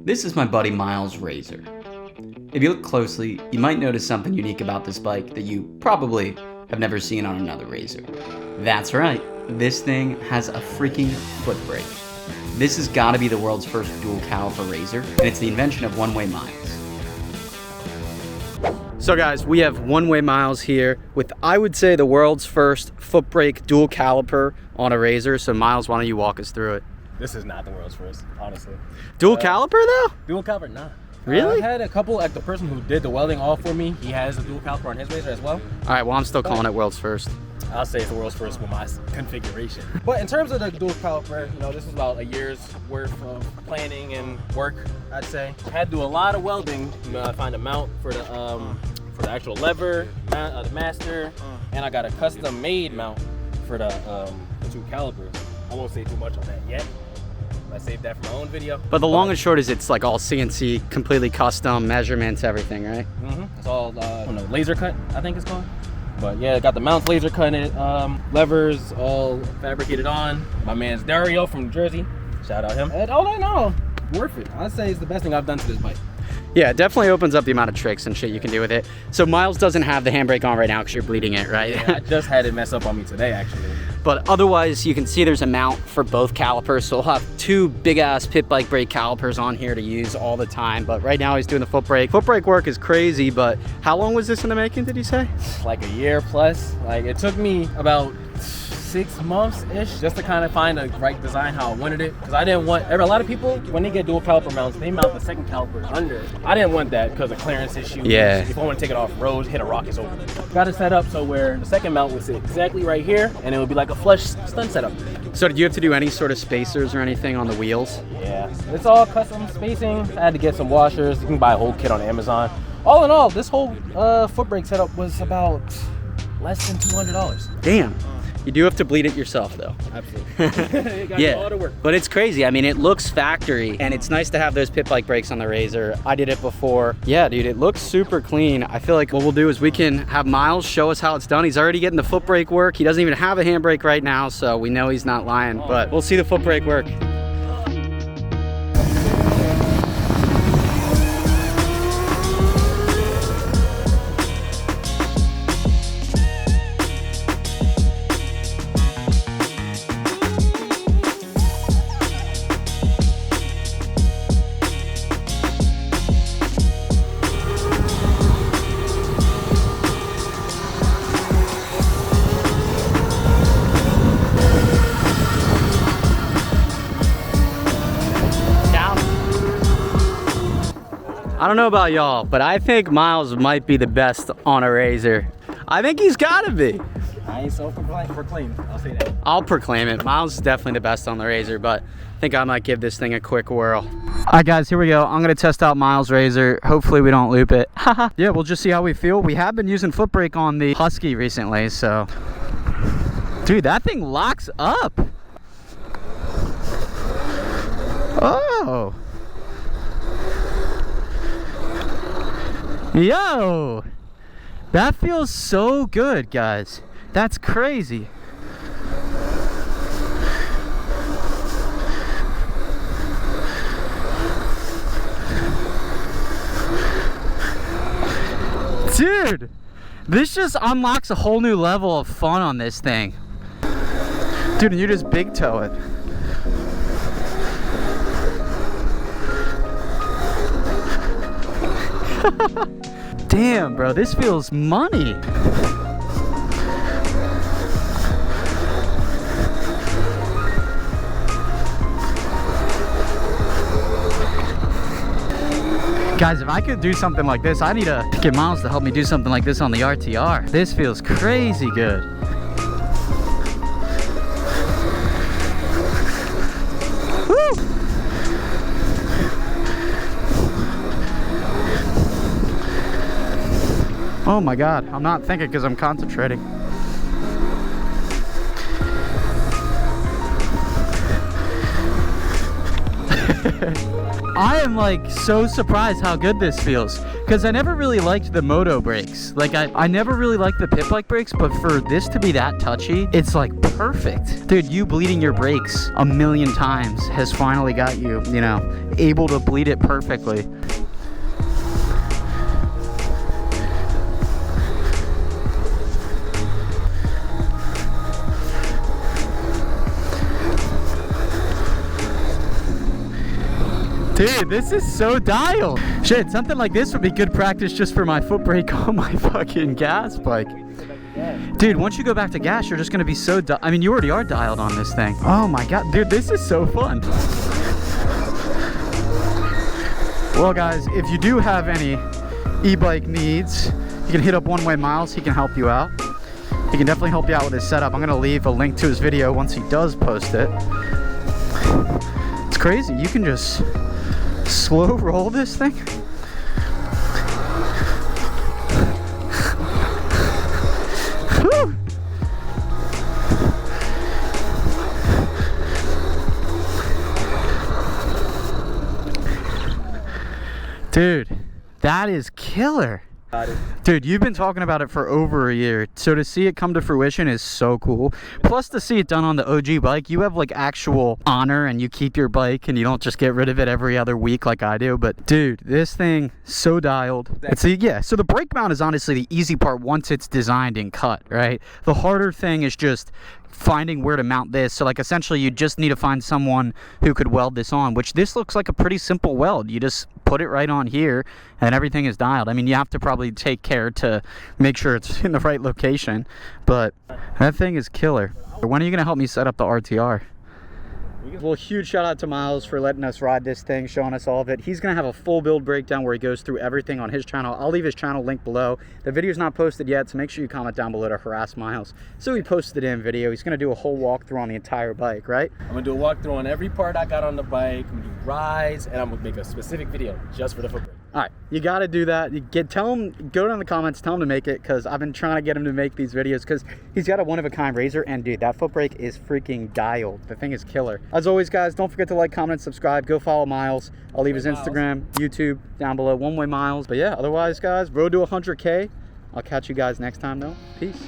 This is my buddy Miles' razor. If you look closely, you might notice something unique about this bike that you probably have never seen on another razor. That's right, this thing has a freaking foot brake. This has got to be the world's first dual caliper razor, and it's the invention of One-Way Miles. So guys, we have One-Way Miles here with, I would say, the world's first foot brake dual caliper on a razor. So Miles, why don't you walk us through it? This is not the world's first, honestly. Dual caliper though? Dual caliper, nah. Really? I had a couple, like the person who did the welding all for me, he has a dual caliper on his razor as well. All right, well, I'm still calling it world's first. I'll say it's the world's first with my configuration. But in terms of the dual caliper, you know, this was about a year's worth of planning and work, I'd say. I had to do a lot of welding, you know, I find a mount for the actual lever, the master, and I got a custom made mount for the two calipers. I won't say too much on that yet. I saved that for my own video. But the long and short is it's like all CNC, completely custom, measurements, everything, right? Mm-hmm. It's all laser cut, I think it's called. But yeah, got the mounts laser cut it, levers all fabricated on. My man's Dario from New Jersey, shout out him. And all in all, worth it. I'd say it's the best thing I've done to this bike. Yeah, it definitely opens up the amount of tricks and shit you can do with it. So Miles doesn't have the handbrake on right now because you're bleeding it, right? Yeah, I just had it mess up on me today, actually. But otherwise, you can see there's a mount for both calipers. So we'll have two big-ass pit bike brake calipers on here to use all the time. But right now, he's doing the foot brake. Foot brake work is crazy, but how long was this in the making, did you say? Like a year plus. Like, it took me about 6 months-ish just to kind of find the right design how I wanted it. Because I didn't want, a lot of people, when they get dual caliper mounts, they mount the second caliper under. I didn't want that because of clearance issues. Yeah. If I want to take it off road, hit a rock, it's over. Got it set up so where the second mount would sit exactly right here, and it would be like a flush stunt setup. So did you have to do any sort of spacers or anything on the wheels? Yeah, it's all custom spacing. I had to get some washers. You can buy a whole kit on Amazon. All in all, this whole foot brake setup was about less than $200. Damn. You do have to bleed it yourself though. Absolutely. Yeah, all the work. But it's crazy. I mean, it looks factory and it's nice to have those pit bike brakes on the razor. I did it before. Yeah, dude, it looks super clean. I feel like what we'll do is we can have Miles show us how it's done. He's already getting the foot brake work. He doesn't even have a handbrake right now, so we know he's not lying, but we'll see the foot brake work. I don't know about y'all, but I think Miles might be the best on a razor. I think he's gotta be. I ain't self-proclaimed, I'll say that. I'll proclaim it. Miles is definitely the best on the razor, but I think I might give this thing a quick whirl. All right, guys, here we go. I'm gonna test out Miles' razor. Hopefully we don't loop it. Yeah, we'll just see how we feel. We have been using foot brake on the Husky recently, so. Dude, that thing locks up. Oh. Yo, that feels so good, guys. That's crazy. Dude, this just unlocks a whole new level of fun on this thing. Dude, and you just big toe it. Damn, bro, this feels money. Guys, if I could do something like this, I need to get Miles to help me do something like this on the RTR. This feels crazy good. Woo! Oh my God, I'm not thinking because I'm concentrating. I am like so surprised how good this feels, because I never really liked the moto brakes. Like I never really liked the pit bike brakes, but for this to be that touchy, it's like perfect. Dude, you bleeding your brakes a million times has finally got you, you know, able to bleed it perfectly. Dude, this is so dialed. Shit, something like this would be good practice just for my foot brake on my fucking gas bike. Dude, once you go back to gas, you're just gonna be so I mean, you already are dialed on this thing. Oh my god, dude, this is so fun. Well, guys, if you do have any e-bike needs, you can hit up One Way Miles. He can help you out. He can definitely help you out with his setup. I'm gonna leave a link to his video once he does post it. It's crazy. You can just slow roll this thing. Whew. Dude, that is killer. Dude, you've been talking about it for over a year, so to see it come to fruition is so cool. Plus, to see it done on the OG bike, you have like actual honor, and you keep your bike and you don't just get rid of it every other week like I do. But dude, this thing so dialed. It's yeah, so the brake mount is honestly the easy part once it's designed and cut, right? The harder thing is just finding where to mount this. So like essentially you just need to find someone who could weld this on, which this looks like a pretty simple weld. You just put it right on here and everything is dialed. I mean, you have to probably take care to make sure it's in the right location, but that thing is killer. When are you gonna help me set up the RTR? Well, huge shout out to Miles for letting us ride this thing, showing us all of it. He's gonna have a full build breakdown where he goes through everything on his channel. I'll leave his channel linked below. The video's not posted yet, so make sure you comment down below to harass Miles. So he posted it in video. He's gonna do a whole walkthrough on the entire bike, right? I'm gonna do a walkthrough on every part I got on the bike. I'm gonna do rides, and I'm gonna make a specific video just for the foot brake. All right, you got to do that. Tell him, go down in the comments, tell him to make it, because I've been trying to get him to make these videos because he's got a one-of-a-kind razor, and dude, that foot brake is freaking dialed. The thing is killer. As always, guys, don't forget to like, comment, and subscribe. Go follow Miles. I'll leave his Instagram, YouTube down below, One Way Miles. But yeah, otherwise, guys, road to 100K. I'll catch you guys next time, though. Peace.